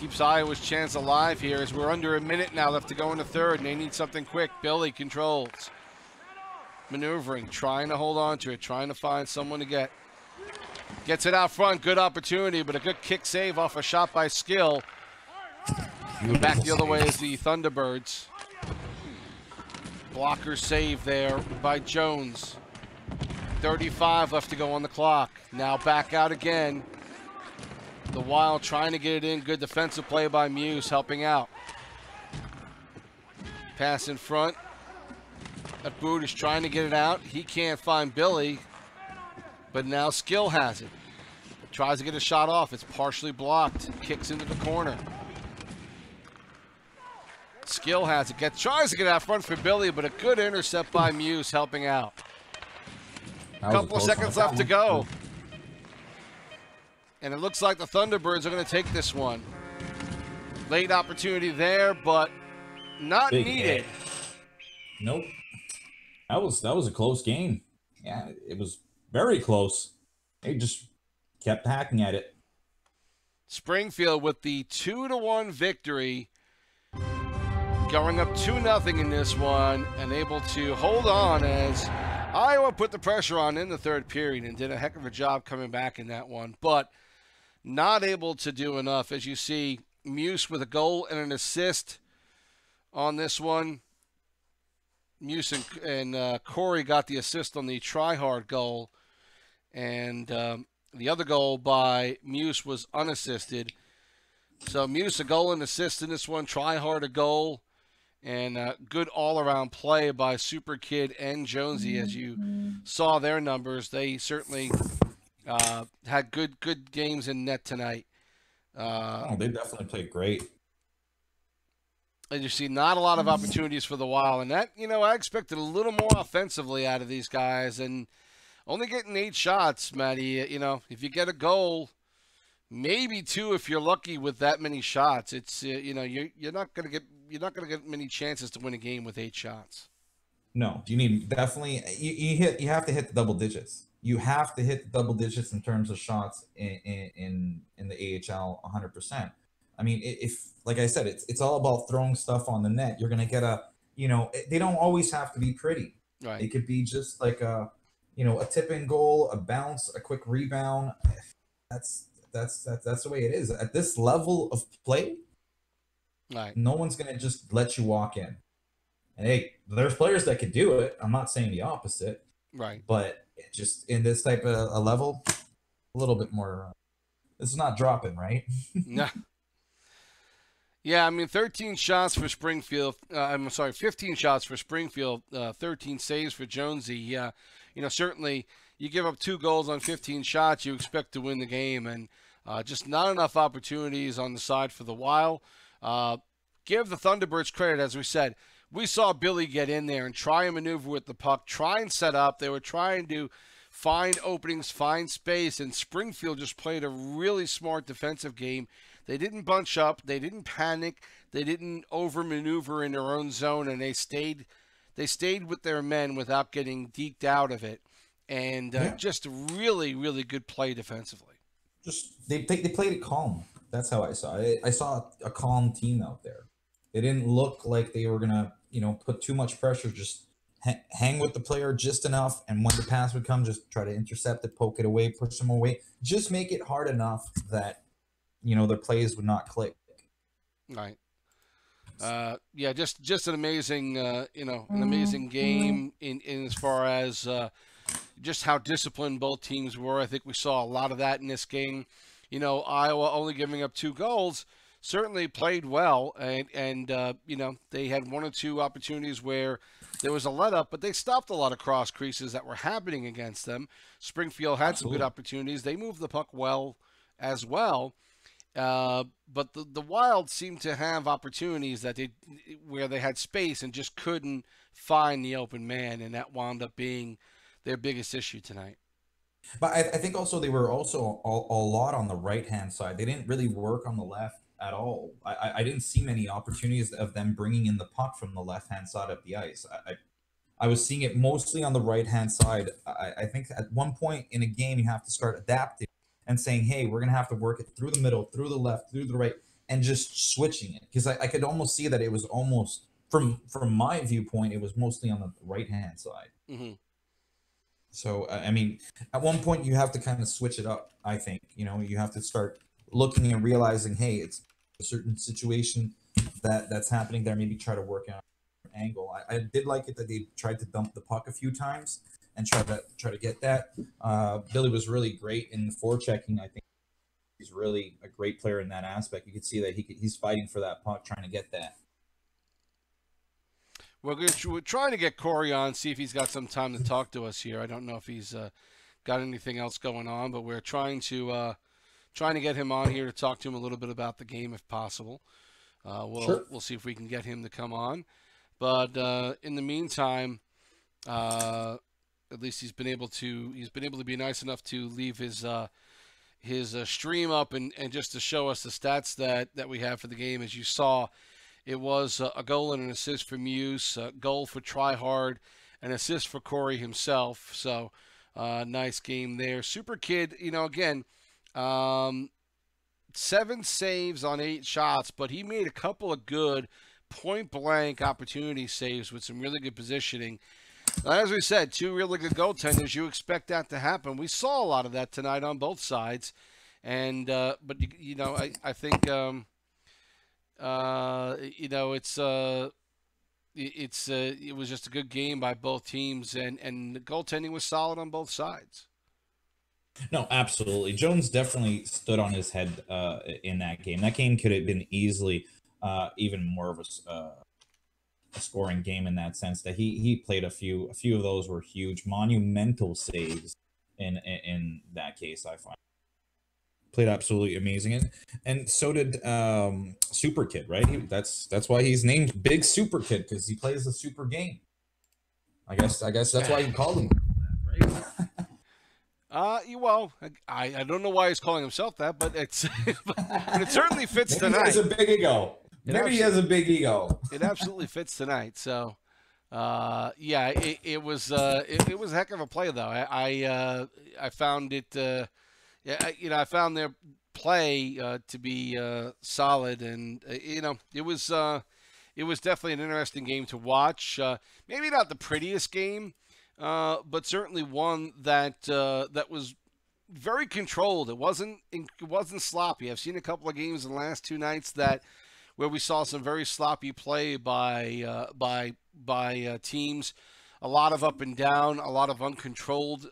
Keeps Iowa's chance alive here as we're under a minute now left to go in the third, and they need something quick. Billy controls. Maneuvering, trying to hold on to it, trying to find someone to get. Gets it out front, good opportunity, but a good kick save off a shot by Skill. Back the other way is the Thunderbirds. Blocker save there by Jones. 35 left to go on the clock. Now back out again. The Wild trying to get it in. Good defensive play by Muse helping out. Pass in front. Boot is trying to get it out. He can't find Billy, but now Skill has it. Tries to get a shot off. It's partially blocked. Kicks into the corner. Skill has it. Tries to get out front for Billy, but a good intercept by Muse helping out. A couple of seconds left to go. And it looks like the Thunderbirds are going to take this one. Late opportunity there, but not
Big
needed.
hit. Nope. That was a close game. Yeah, it was very close. They just kept hacking at it.
Springfield with the 2-1 victory, going up 2-0 in this one, and able to hold on as Iowa put the pressure on in the third period and did a heck of a job coming back in that one, but not able to do enough. As you see, Muse with a goal and an assist on this one. Muse and Corey got the assist on the try-hard goal, and the other goal by Muse was unassisted. So Muse a goal and assist in this one, try-hard a goal, and good all-around play by Super Kid and Jonesy. As you saw their numbers, they certainly had good games in net tonight.
They definitely played great.
And you see not a lot of opportunities for the Wild. And that, I expected a little more offensively out of these guys. And only getting 8 shots, Matty, if you get a goal, maybe 2 if you're lucky with that many shots. It's, you're not going to get many chances to win a game with 8 shots.
No, you need definitely you have to hit the double digits. You have to hit the double digits in terms of shots in the AHL 100%. I mean, if like I said, it's all about throwing stuff on the net. You're gonna get they don't always have to be pretty.
Right.
It could be just like a tip-in goal, a bounce, a quick rebound. That's the way it is at this level of play.
Right.
No one's gonna just let you walk in. And hey, there's players that could do it. I'm not saying the opposite.
Right.
But just in this type of a level, a little bit more. This is not dropping, right?
No. Yeah, I mean, 13 shots for Springfield. 15 shots for Springfield, 13 saves for Jonesy. Certainly you give up 2 goals on 15 shots, you expect to win the game, and just not enough opportunities on the side for the Wild. Give the Thunderbirds credit, as we said. We saw Billy get in there and try and maneuver with the puck, try and set up. They were trying to find openings, find space, and Springfield just played a really smart defensive game. They didn't bunch up. They didn't panic. They didn't over-maneuver in their own zone, and they stayed with their men without getting deked out of it. And just really, really good play defensively.
Just they played it calm. That's how I saw it. I saw a calm team out there. They didn't look like they were gonna, put too much pressure. Just hang with the player just enough, and when the pass would come, just try to intercept it, poke it away, push them away. Just make it hard enough that their plays would not click.
Right. Just an amazing, an amazing game in as far as just how disciplined both teams were. I think we saw a lot of that in this game. Iowa only giving up 2 goals. Certainly played well, and they had 1 or 2 opportunities where there was a let-up, but they stopped a lot of cross creases that were happening against them. Springfield had some good opportunities. They moved the puck well as well, but the Wild seemed to have opportunities where they had space and just couldn't find the open man, and that wound up being their biggest issue tonight.
But I think also they were also a lot on the right-hand side. They didn't really work on the left at all. I didn't see many opportunities of them bringing in the puck from the left-hand side of the ice. I was seeing it mostly on the right-hand side. I think at one point in a game, you have to start adapting and saying, hey, we're going to have to work it through the middle, through the left, through the right, and just switching it. Because I could almost see that it was almost, from my viewpoint, it was mostly on the right-hand side.
Mm-hmm.
So, I mean, at one point, you have to kind of switch it up, I think. You have to start looking and realizing, hey, it's a certain situation that's happening there. Maybe try to work on an angle. I did like it that they tried to dump the puck a few times and try to get that. Billy was really great in the forechecking. I think he's really a great player in that aspect. You can see that he's fighting for that puck, trying to get that.
We're trying to get Corey on, see if he's got some time to talk to us here. I don't know if he's got anything else going on, but we're trying to trying to get him on here to talk to him a little bit about the game if possible. We'll see if we can get him to come on. But in the meantime, at least he's been able to be nice enough to leave his stream up and just to show us the stats that we have for the game. As you saw, it was a goal and an assist for Muse, a goal for Tryhard, an assist for Corey himself. So nice game there. Super Kid, again, 7 saves on 8 shots, but he made a couple of good point-blank opportunity saves with some really good positioning. As we said, 2 really good goaltenders. You expect that to happen. We saw a lot of that tonight on both sides, and but I think it was just a good game by both teams, and the goaltending was solid on both sides.
No, absolutely. Jones definitely stood on his head in that game. That game could have been easily even more of a scoring game in that sense. That he played a few of those were huge, monumental saves in that case. I find played absolutely amazing, and so did Super Kid. Right, that's why he's named Big Super Kid, because he plays a super game. I guess that's why he called him that, right?
Well, I don't know why he's calling himself that, but but it certainly fits
Maybe
tonight.
He has a big ego. Maybe he has a big ego.
It absolutely fits tonight. So, yeah, it was a heck of a play, though. I found it. I found their play to be solid, and it was definitely an interesting game to watch. Maybe not the prettiest game. But certainly one that was very controlled. It wasn't sloppy. I've seen a couple of games in the last 2 nights where we saw some very sloppy play by teams. A lot of up and down, a lot of uncontrolled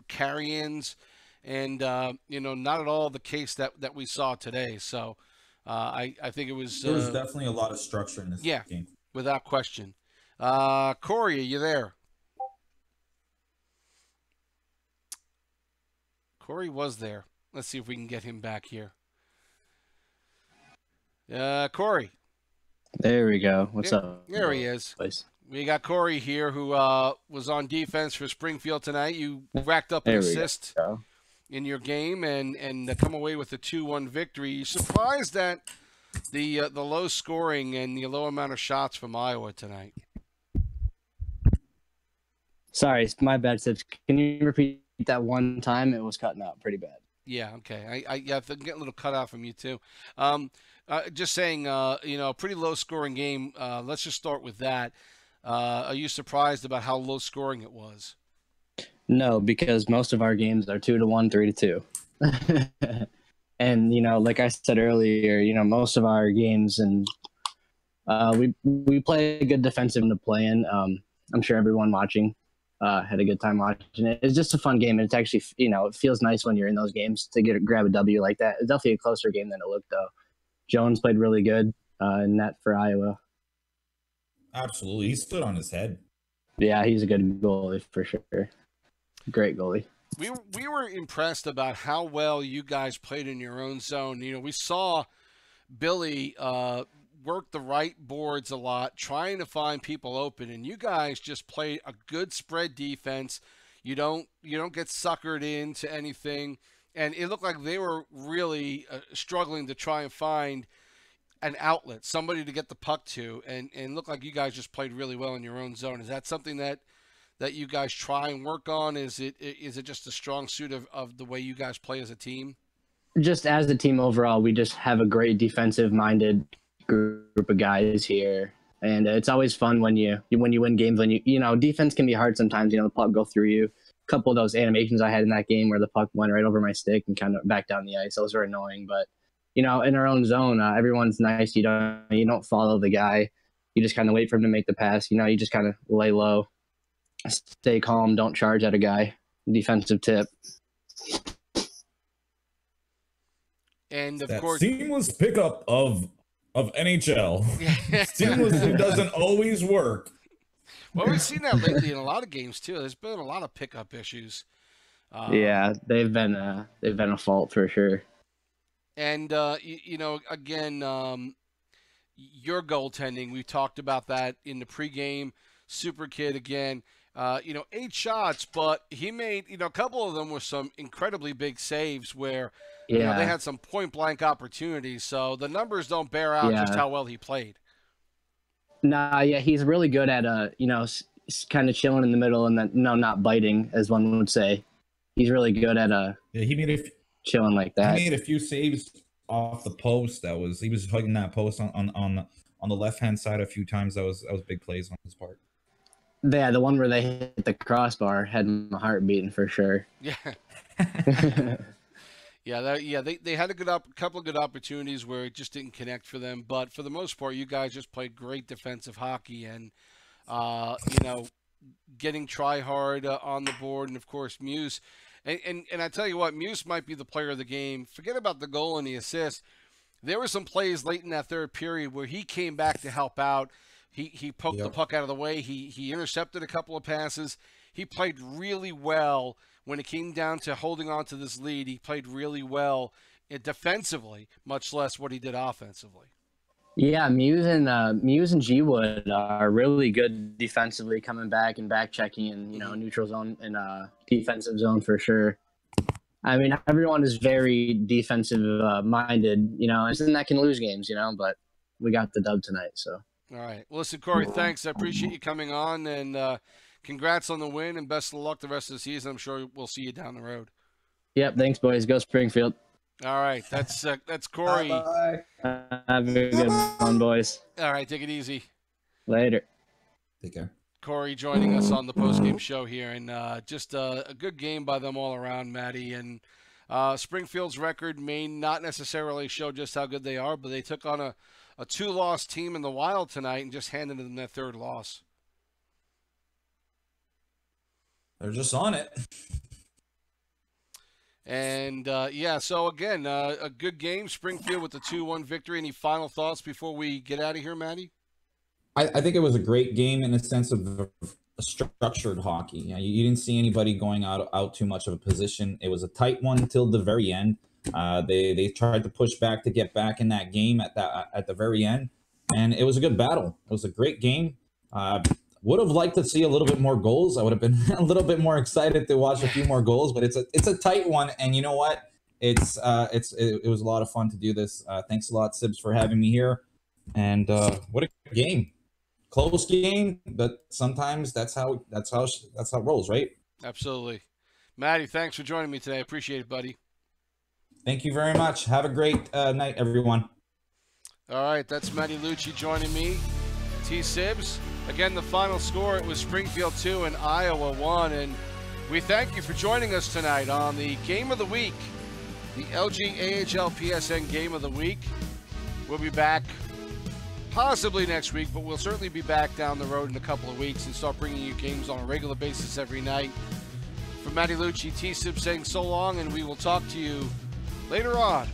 carry-ins, and not at all the case that we saw today. So I think it was.
There was definitely a lot of structure in this game,
without question. Corey, are you there? Corey was there. Let's see if we can get him back here. Corey.
There we go. What's up?
There he is.
Place.
We got Corey here, who was on defense for Springfield tonight. You racked up an assist in your game and come away with a 2-1 victory. You surprised at the low scoring and the low amount of shots from Iowa tonight?
Sorry, my bad, Sibs. Can you repeat that one time? It was cutting out pretty bad.
Yeah, okay. I getting a little cut out from you too. Just saying, pretty low scoring game. Let's just start with that. Are you surprised about how low scoring it was?
No, because most of our games are 2-1, 3-2. And like I said earlier, most of our games, and we play a good defensive to play in. I'm sure everyone watching had a good time watching it. It's just a fun game, and it's actually, it feels nice when you're in those games to grab a W like that. It's definitely a closer game than it looked, though. Jones played really good in that for Iowa.
Absolutely, he stood on his head.
Yeah, he's a good goalie for sure. Great goalie.
We were impressed about how well you guys played in your own zone. We saw Billy work the right boards a lot, trying to find people open, and you guys just played a good spread defense. You don't get suckered into anything, and it looked like they were really struggling to try and find an outlet, somebody to get the puck to, and looked like you guys just played really well in your own zone. Is that something that you guys try and work on? Is it just a strong suit of the way you guys play as a team? Just
as a team overall, we just have a great defensive-minded group of guys here, and it's always fun when you win games. When defense can be hard sometimes. The puck go through you. A couple of those animations I had in that game where the puck went right over my stick and kind of back down the ice. Those are annoying, but in our own zone, everyone's nice. You don't follow the guy. You just kind of wait for him to make the pass. You just kind of lay low, stay calm, don't charge at a guy. Defensive tip.
And of
that
course,
seamless pickup of NHL. Seamlessly doesn't always work.
Well, we've seen that lately in a lot of games too. There's been a lot of pickup issues.
Yeah, they've been a fault for sure.
And, again, your goaltending, we talked about that in the pregame. Super Kid, again, 8 shots, but he made, a couple of them were some incredibly big saves where, they had some point-blank opportunities. So the numbers don't bear out just how well he played.
Nah, yeah, he's really good at, kind of chilling in the middle and then, not biting, as one would say. He's really good at
he made
chilling like that.
He made a few saves off the post. He was hugging that post on the left hand side a few times. That was big plays on his part.
Yeah, the one where they hit the crossbar had my heart beating for sure.
Yeah. They had a couple of good opportunities where it just didn't connect for them. But for the most part, you guys just played great defensive hockey and, getting try hard on the board. And, of course, Muse. And I tell you what, Muse might be the player of the game. Forget about the goal and the assist. There were some plays late in that third period where he came back to help out. He poked the puck out of the way. He intercepted a couple of passes. He played really well when it came down to holding on to this lead. He played really well defensively, much less what he did offensively.
Yeah, Muse and G-Wood are really good defensively, coming back and back checking in, neutral zone and defensive zone for sure. I mean, everyone is very defensive minded, and that can lose games, but we got the dub tonight. So.
All right. Well, listen, Corey, thanks. I appreciate you coming on, and congrats on the win, and best of luck the rest of the season. I'm sure we'll see you down the road.
Yep. Thanks, boys. Go Springfield.
All right, that's Corey.
Bye. Have a good one, boys.
All right, take it easy.
Later.
Take care.
Corey joining us on the postgame show here, and just a good game by them all around, Matty. And Springfield's record may not necessarily show just how good they are, but they took on a 2-loss team in the Wild tonight and just handed them their third loss.
They're just on it.
And, so again, a good game. Springfield with the 2-1 victory. Any final thoughts before we get out of here, Matty?
I think it was a great game in the sense of structured hockey. You didn't see anybody going out too much of a position. It was a tight one until the very end. They tried to push back to get back in that game at the very end, and it was a good battle. It was a great game. Would have liked to see a little bit more goals. I would have been a little bit more excited to watch a few more goals, but it's a tight one. And you know what? It was a lot of fun to do this. Thanks a lot, Sibs, for having me here. And what a game. Close game, but sometimes that's how it rolls, right?
Absolutely. Matty, thanks for joining me today. I appreciate it, buddy.
Thank you very much. Have a great night, everyone.
All right, that's Matty Lucci joining me. TSibs. Again, the final score, it was Springfield 2 and Iowa 1. And we thank you for joining us tonight on the Game of the Week, the LG AHLPSN Game of the Week. We'll be back possibly next week, but we'll certainly be back down the road in a couple of weeks and start bringing you games on a regular basis every night. For Matty Lucci, TSibs saying so long, and we will talk to you later on.